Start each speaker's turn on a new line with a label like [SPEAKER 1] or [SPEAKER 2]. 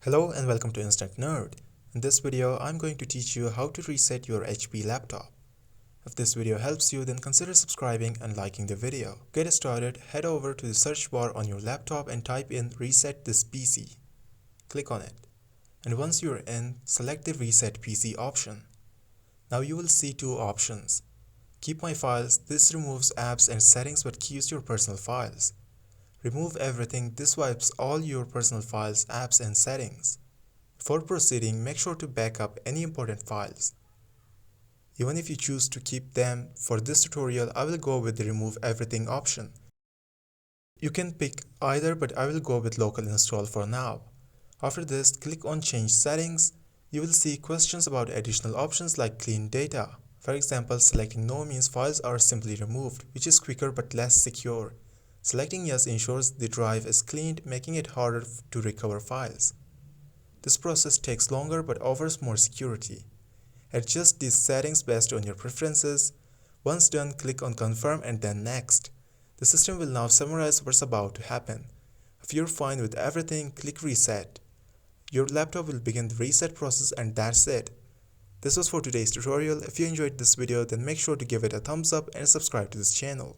[SPEAKER 1] Hello and welcome to Instant Nerd. In this video, I'm going to teach you how to reset your HP laptop. If this video helps you, then consider subscribing and liking the video. To get started, head over to the search bar on your laptop and type in Reset this PC. Click on it. And once you're in, select the Reset PC option. Now you will see two options. Keep my files. This removes apps and settings but keeps your personal files. Remove everything. This wipes all your personal files, apps and settings. Before proceeding, make sure to back up any important files. Even if you choose to keep them, for this tutorial I will go with the remove everything option. You can pick either, but I will go with local install for now. After this, click on change settings. You will see questions about additional options like clean data. For example, selecting no means files are simply removed, which is quicker but less secure. Selecting yes ensures the drive is cleaned, making it harder to recover files. This process takes longer but offers more security. Adjust these settings based on your preferences. Once done, click on confirm and then next. The system will now summarize what's about to happen. If you're fine with everything, click reset. Your laptop will begin the reset process and that's it. This was for today's tutorial. If you enjoyed this video, then make sure to give it a thumbs up and subscribe to this channel.